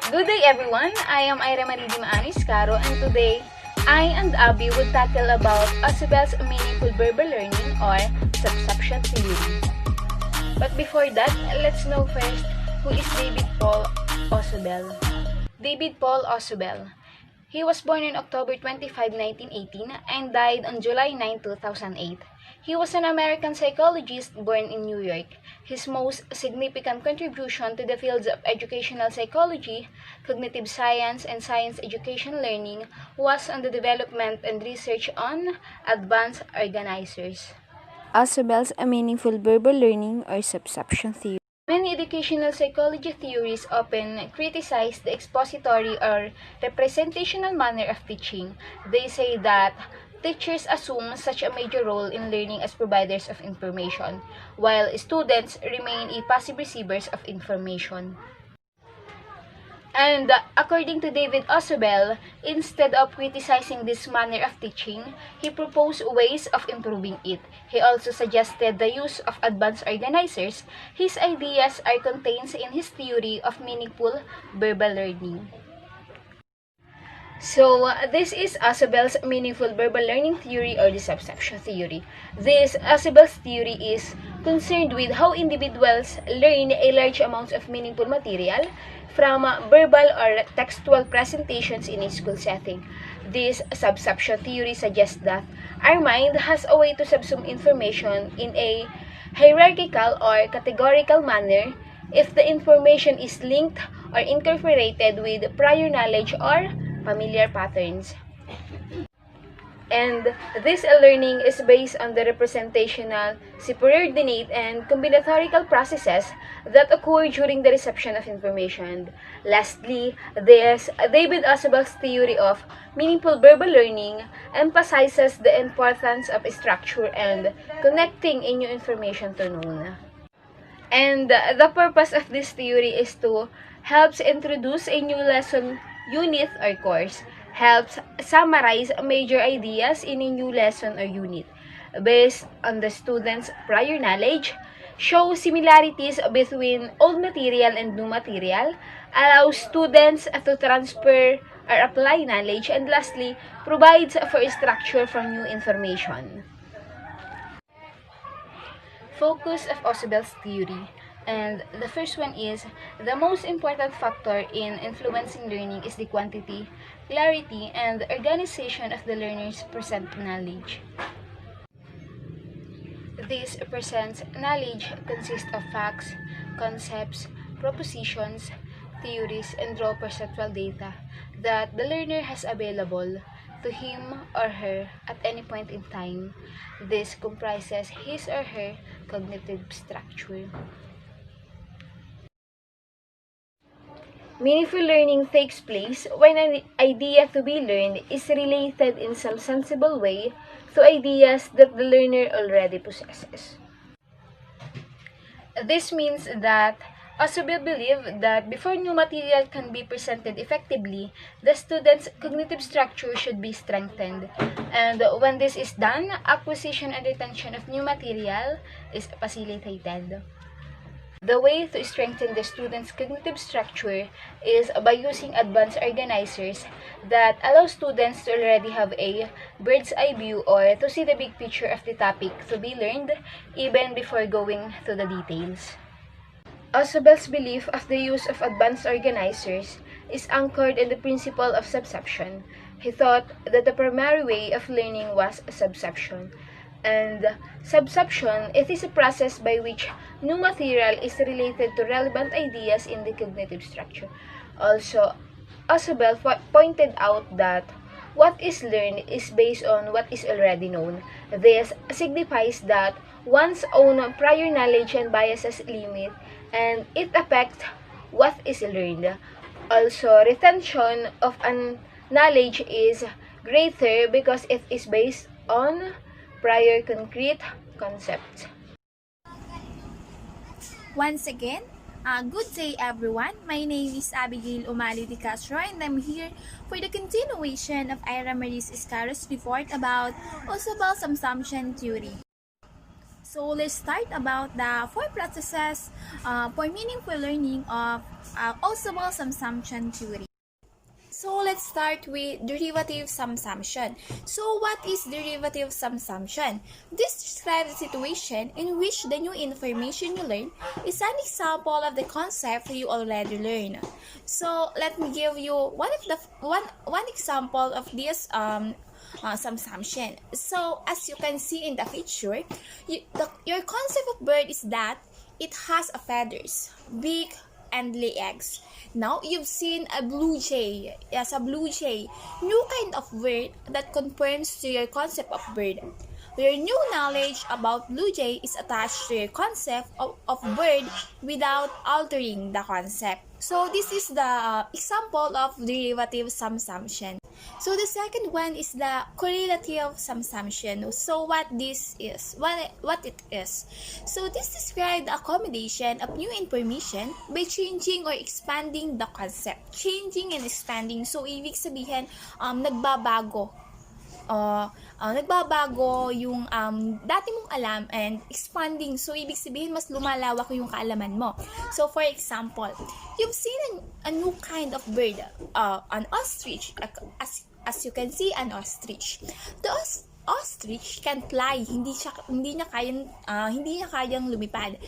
Good day everyone, I am Ira Maridi Maano-Iscaro and today, I and Abby would tackle about Ausubel's meaningful verbal learning or subsumption theory. But before that, let's know first who is David Paul Ausubel. David Paul Ausubel. He was born on October 25, 1918 and died on July 9, 2008. He was an American psychologist born in New York. His most significant contribution to the fields of educational psychology, cognitive science, and science education learning was on the development and research on advanced organizers. Ausubel's a meaningful verbal learning or subsumption theory. Many educational psychology theories often criticize the expository or representational manner of teaching. They say that teachers assume such a major role in learning as providers of information, while students remain passive receivers of information. And according to David Ausubel, instead of criticizing this manner of teaching, he proposed ways of improving it. He also suggested the use of advanced organizers. His ideas are contained in his theory of meaningful verbal learning. So, this is Ausubel's meaningful verbal learning theory or the subsumption theory. This Ausubel's theory is concerned with how individuals learn a large amount of meaningful material from verbal or textual presentations in a school setting. This subsumption theory suggests that our mind has a way to subsume information in a hierarchical or categorical manner if the information is linked or incorporated with prior knowledge or familiar patterns. And this learning is based on the representational, subordinate, and combinatorial processes that occur during the reception of information. Lastly, this David Ausubel's theory of meaningful verbal learning emphasizes the importance of structure and connecting a new information to known. And the purpose of this theory is to help introduce a new lesson unit or course, helps summarize major ideas in a new lesson or unit based on the student's prior knowledge, show similarities between old material and new material, allow students to transfer or apply knowledge, and lastly, provides for a structure for new information. Focus of Ausubel's theory. And the first one is, the most important factor in influencing learning is the quantity, clarity, and organization of the learner's present knowledge. This present knowledge consists of facts, concepts, propositions, theories, and raw perceptual data that the learner has available to him or her at any point in time. This comprises his or her cognitive structure. Meaningful learning takes place when an idea to be learned is related in some sensible way to ideas that the learner already possesses. This means that Ausubel believed that before new material can be presented effectively, the student's cognitive structure should be strengthened. And when this is done, acquisition and retention of new material is facilitated. The way to strengthen the student's cognitive structure is by using advanced organizers that allow students to already have a bird's eye view or to see the big picture of the topic to be learned even before going to the details. Ausubel's belief of the use of advanced organizers is anchored in the principle of subsumption. He thought that the primary way of learning was subsumption. And subsumption, it is a process by which new material is related to relevant ideas in the cognitive structure. Also, Ausubel pointed out that what is learned is based on what is already known. This signifies that one's own prior knowledge and biases limit, and it affects what is learned. Also, retention of knowledge is greater because it is based on prior concrete concepts. Once again, good day everyone. My name is Abigail Umali de Castro and I'm here for the continuation of Ira Maris Iscaro's report about Ausubel's subsumption theory. So let's start about the four processes for meaningful learning of Ausubel subsumption theory. So let's start with derivative subsumption. So what is derivative subsumption? This describes a situation in which the new information you learn is an example of the concept you already learned. So let me give you one example of this subsumption. So as you can see in the picture, your concept of bird is that it has a feathers, beak, and lay eggs. Now, you've seen a blue jay. Yes, a blue jay. New kind of bird that confirms to your concept of bird. Your new knowledge about blue jay is attached to your concept of bird without altering the concept. So, this is the example of derivative subsumption. So the second one is the correlative subsumption. So what this is, what it is. So this describes the accommodation of new information by changing or expanding the concept. Changing and expanding. So ibig sabihin, nagbabago. Nagbabago yung dati mong alam and expanding. So, ibig sabihin, mas lumalawak yung kaalaman mo. So, for example, you've seen a new kind of bird, an ostrich. As you can see, an ostrich. The ostrich can fly. Hindi niya kayang lumipad.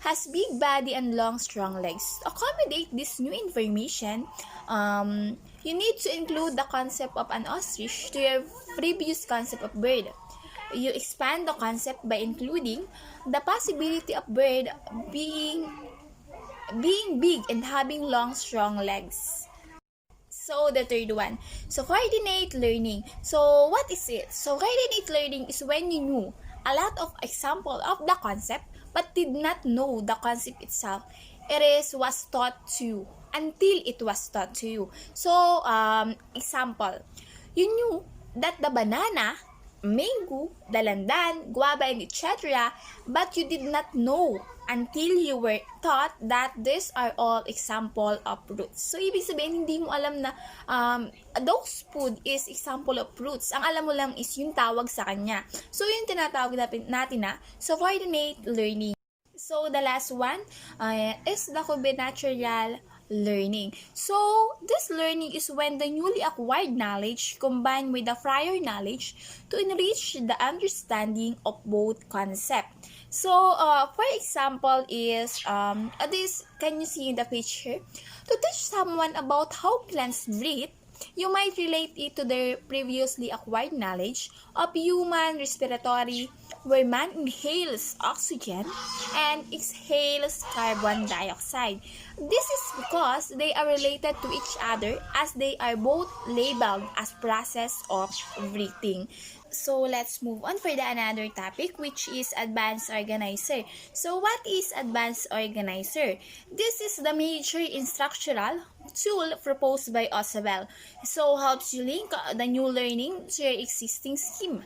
Has big body and long, strong legs. To accommodate this new information, you need to include the concept of an ostrich to your previous concept of bird. You expand the concept by including the possibility of bird being big and having long, strong legs. So, the third one. So, coordinate learning. So, what is it? So, coordinate learning is when you knew a lot of example of the concept but did not know the concept itself. Was taught to you until it was taught to you. So, example, you knew that the banana, mango, dalandan, guava, and etc., but you did not know until you were taught that these are all example of fruits. So, ibig sabihin, hindi mo alam na those food is example of fruits. Ang alam mo lang is yung tawag sa kanya. So, yung tinatawag natin na subordinate learning. So, the last one is the combinatorial learning. So, this learning is when the newly acquired knowledge combined with the prior knowledge to enrich the understanding of both concepts. So, for example is, this, can you see in the picture? To teach someone about how plants breathe, you might relate it to their previously acquired knowledge of human respiratory, where man inhales oxygen and exhales carbon dioxide. This is because they are related to each other as they are both labeled as process of breathing. So let's move on for the another topic, which is advanced organizer. So what is advanced organizer? This is the major instructional tool proposed by Ausubel. So helps you link the new learning to your existing scheme.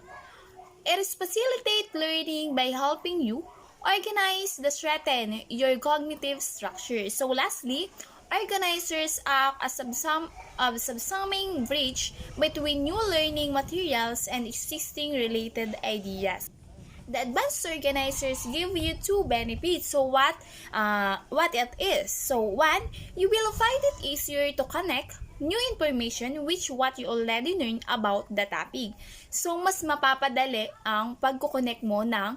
It facilitates learning by helping you organize the strengthen your cognitive structure. So lastly, organizers act as subsuming bridge between new learning materials and existing related ideas. The advanced organizers give you two benefits. So what it is? So one, you will find it easier to connect new information which what you already learned about the topic. So mas mapapadali ang pagko-connect mo ng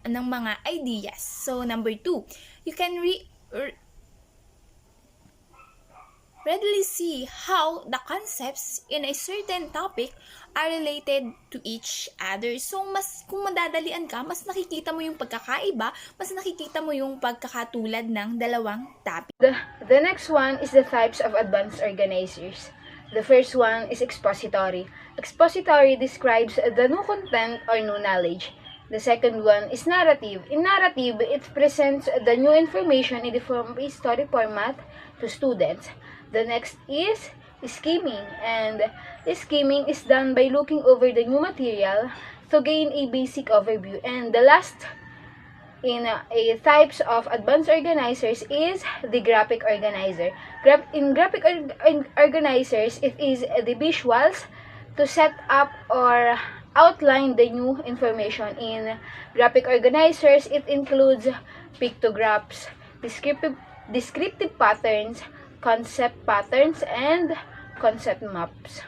mga ideas. So number two, you can readily see how the concepts in a certain topic are related to each other. So, kung madadalian ka, mas nakikita mo yung pagkakaiba, mas nakikita mo yung pagkakatulad ng dalawang topic. The next one is the types of advanced organizers. The first one is expository. Expository describes the new content or new knowledge. The second one is narrative. In narrative, it presents the new information in the form of a story format to students. The next is skimming, and skimming is done by looking over the new material to gain a basic overview. And the last in a types of advanced organizers is the graphic organizer. In graphic organizers, it is the visuals to set up or outline the new information. In graphic organizers, it includes pictographs, descriptive patterns, concept patterns, and concept maps.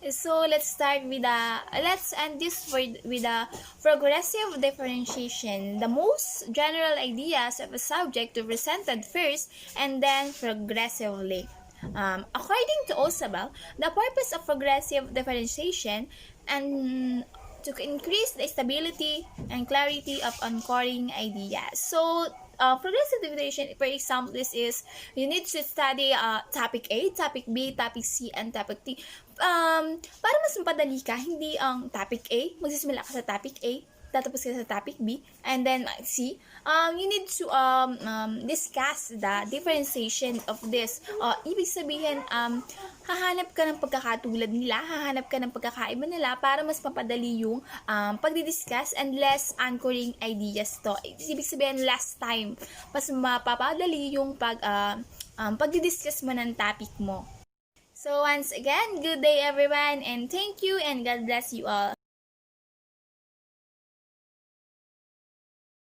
So let's end this with a progressive differentiation. The most general ideas of a subject are presented first and then progressively. According to Ausubel, the purpose of progressive differentiation and to increase the stability and clarity of anchoring ideas. So, progressive differentiation, for example, this is you need to study topic A, topic B, topic C, and topic D. Para mas mapadali ka, hindi ang topic A, magsisimula ka sa topic A, tatapos ka sa topic B, and then C, you need to discuss the differentiation of this. Ibig sabihin, hahanap ka ng pagkakatulad nila, hahanap ka ng pagkakaiba nila para mas mapadali yung pagdidiscuss and less anchoring ideas to. Ibig sabihin, last time, mas mapapadali yung pagdidiscuss mo ng topic mo. So once again, good day everyone, and thank you and God bless you all.